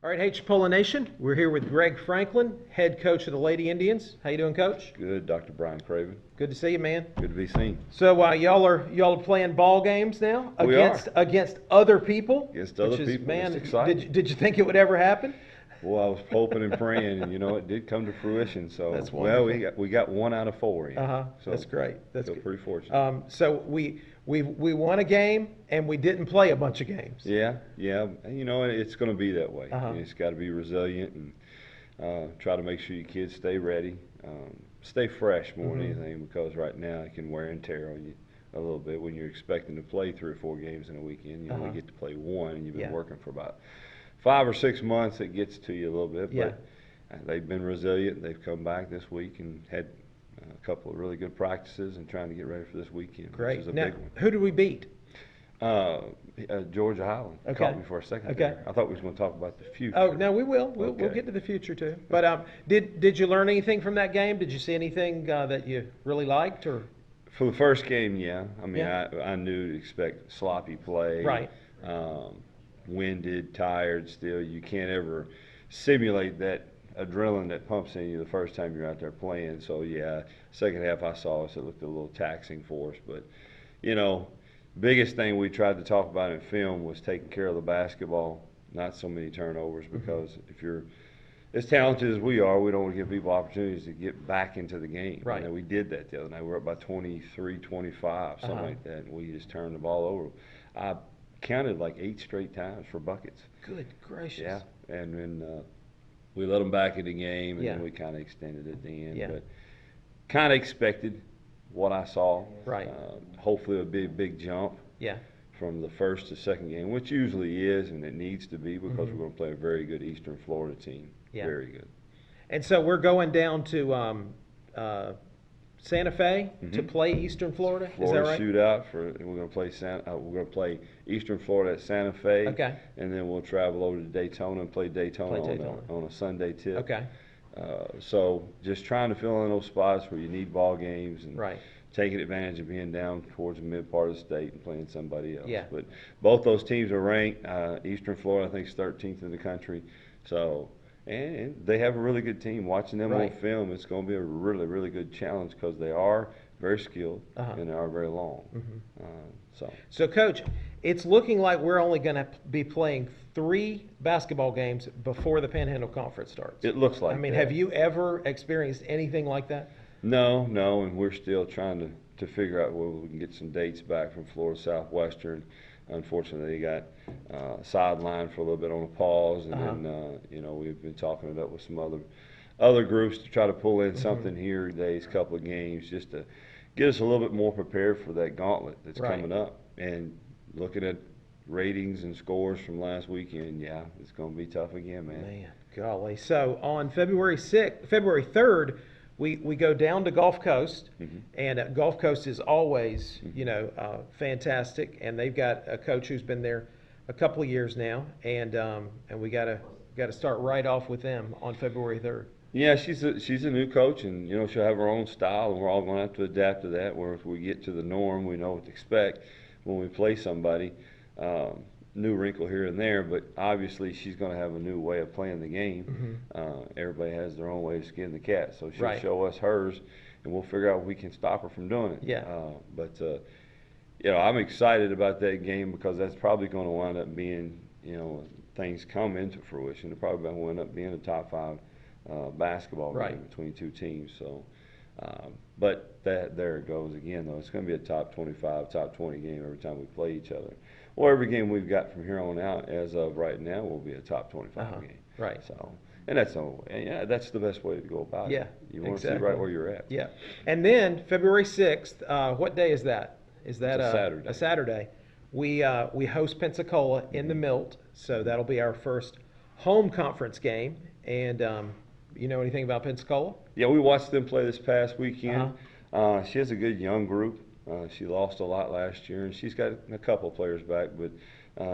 All right, hey Chipola Nation, we're here with Greg Franklin, head coach of the Lady Indians. How you doing, Coach? Good, Dr. Brian Craven. Good to see you, man. Good to be seen. So y'all are playing ball games now We against other people. Against other people. Man, it's exciting. did you think it would ever happen? Well, I was hoping and praying, and it did come to fruition. So That's wonderful. well, we got 1 out of 4 in. So That's great. That's feel good. pretty fortunate. So we won a game and we didn't play a bunch of games. Yeah. And, it's going to be that way. It's got to be resilient and try to make sure your kids stay ready, stay fresh more than anything, because right now it can wear and tear on you a little bit when you're expecting to play 3 or 4 games in a weekend. You only get to play 1, and you've been working for about 5 or 6 months. It gets to you a little bit, but they've been resilient. They've come back this week and had a couple of really good practices and trying to get ready for this weekend. Great. Which is a Now, big one. who did we beat? Georgia Highland caught me for a second there. I thought we was going to talk about the future. Oh, no, we will. We'll get to the future too. But did you learn anything from that game? Did you see anything that you really liked, or? For the first game, yeah. I mean, I knew to expect sloppy play. Right. Winded, tired still. You can't ever simulate that adrenaline that pumps in you the first time you're out there playing. So, yeah, second half I saw us, it looked a little taxing for us. But, biggest thing we tried to talk about in film was taking care of the basketball, not so many turnovers, because if you're as talented as we are, we don't want to give people opportunities to get back into the game. Right. And we did that the other night. We were up by 23, 25, something like that, and we just turned the ball over. I counted like 8 straight times for buckets. Good gracious. Yeah, and then we let them back in the game, and then we kind of extended at the end. But kind of expected what I saw. Right. Hopefully it'll be a big jump. Yeah. From the first to second game, which usually is, and it needs to be, because we're going to play a very good Eastern Florida team. Yeah. Very good. And so we're going down to Santa Fe to play Eastern Florida. Florida Is that right? shootout we're going to play Eastern Florida at Santa Fe. Okay. And then we'll travel over to Daytona and play Daytona, on a Sunday tip. Okay. So just trying to fill in those spots where you need ball games and Right. taking advantage of being down towards the mid part of the state and playing somebody else. Yeah. But both those teams are ranked. Eastern Florida, I think, is 13th in the country. So, and they have a really good team. Watching them on film, it's going to be a really, really good challenge, because they are very skilled and they are very long. So, Coach, it's looking like we're only going to be playing 3 basketball games before the Panhandle Conference starts. It looks like I mean, that. have you ever experienced anything like that? No, and we're still trying to figure out where we can get some dates back from Florida Southwestern. Unfortunately, they got sidelined for a little bit on a pause, and then we've been talking it up with some other groups to try to pull in something here today's couple of games, just to get us a little bit more prepared for that gauntlet that's coming up. And looking at ratings and scores from last weekend, it's going to be tough again, man. Man, golly. So on February 3rd, we go down to Gulf Coast, and Gulf Coast is always, fantastic, and they've got a coach who's been there a couple of years now, and we got to start right off with them on February 3rd. Yeah, she's a new coach, and she'll have her own style, and we're all going to have to adapt to that. Where if we get to the norm, we know what to expect when we play somebody. New wrinkle here and there, but obviously she's going to have a new way of playing the game. Everybody has their own way to skin the cat, so she'll show us hers, and we'll figure out if we can stop her from doing it. Yeah. But I'm excited about that game, because that's probably going to wind up being, things come into fruition. It's probably going to wind up being a top 5 basketball game between 2 teams. So, but there it goes again, though. It's going to be a top 25, top 20 game every time we play each other. Well, every game we've got from here on out, as of right now, will be a top 25 game. Right. So, and that's the best way to go about it. You want to see right where you're at. Yeah. And then February 6th, what day is that? Is that a Saturday? A Saturday. We host Pensacola in the Milt, so that'll be our first home conference game. And you know anything about Pensacola? Yeah, we watched them play this past weekend. She has a good young group. She lost a lot last year, and she's got a couple of players back, but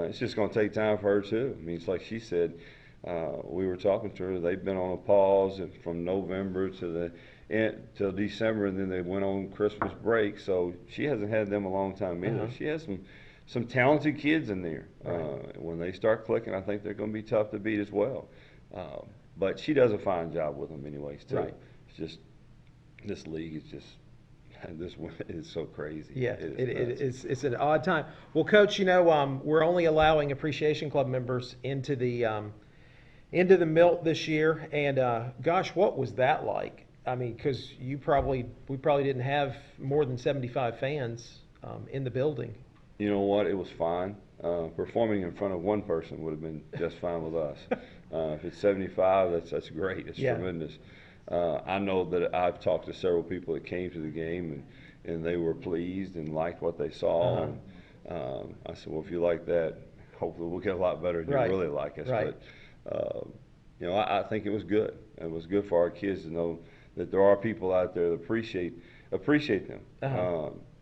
it's just going to take time for her too. I mean, it's like she said, we were talking to her, they've been on a pause from November to till December, and then they went on Christmas break, so she hasn't had them a long time either. She has some talented kids in there. Right. When they start clicking, I think they're going to be tough to beat as well. But she does a fine job with them anyways, too. Right. It's just, this league is just, this one is so crazy. Yeah, it's an odd time. Well, Coach, we're only allowing Appreciation Club members into the Milt this year, and gosh, what was that like? I mean, because we probably didn't have more than 75 fans in the building. You know what? It was fine. Performing in front of one person would have been just fine with us. If it's 75, that's great. It's tremendous. I know that I've talked to several people that came to the game and they were pleased and liked what they saw. And, I said, well, if you like that, hopefully we'll get a lot better and you really like us. Right. But I think it was good. It was good for our kids to know that there are people out there that appreciate them.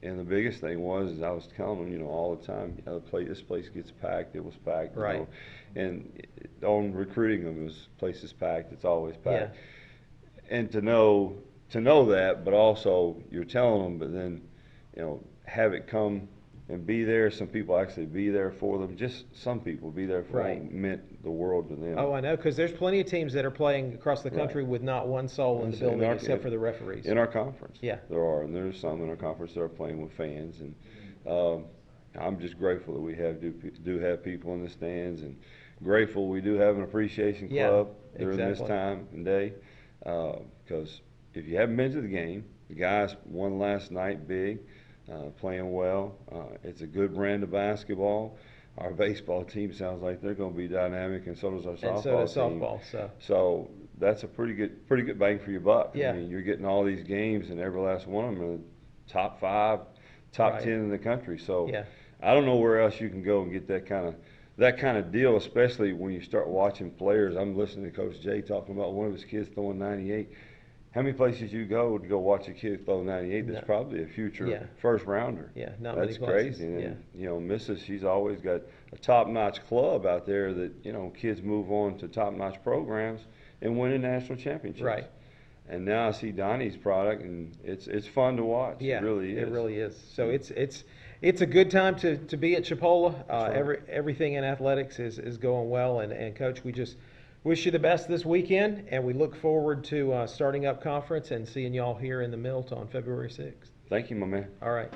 And the biggest thing was, I was telling them, all the time, this place gets packed. It was packed. Right. And on recruiting them, place is packed. It's always packed. Yeah. And to know that, but also you're telling them, but then, have it come and be there. Some people actually be there for them. Just some people be there for them meant the world to them. Oh, I know, because there's plenty of teams that are playing across the country with not one soul in the building except for the referees. In our conference, yeah, there are, and there's some in our conference that are playing with fans, and I'm just grateful that we do have people in the stands, and grateful we do have an appreciation club during this time and day, because if you haven't been to the game, the guys won last night big. Playing well. It's a good brand of basketball. Our baseball team sounds like they're going to be dynamic, and so does our softball and so does team. Softball. So that's a pretty good bang for your buck. Yeah. I mean, you're getting all these games, and every last one of them are the top 5, top 10 in the country. So I don't know where else you can go and get that kind of deal, especially when you start watching players. I'm listening to Coach Jay talking about one of his kids throwing 98. How many places you go to watch a kid throw 98? That's probably a future first rounder. Yeah, not that's many places. Crazy. And Mrs. She's always got a top-notch club out there that kids move on to top-notch programs and win a national championship. Right. And now I see Donnie's product, and it's fun to watch. Yeah, it really is. It really is. So it's a good time to be at Chipola. Everything in athletics is going well, and Coach, we just wish you the best this weekend, and we look forward to starting up conference and seeing y'all here in the Milt on February 6th. Thank you, my man. All right.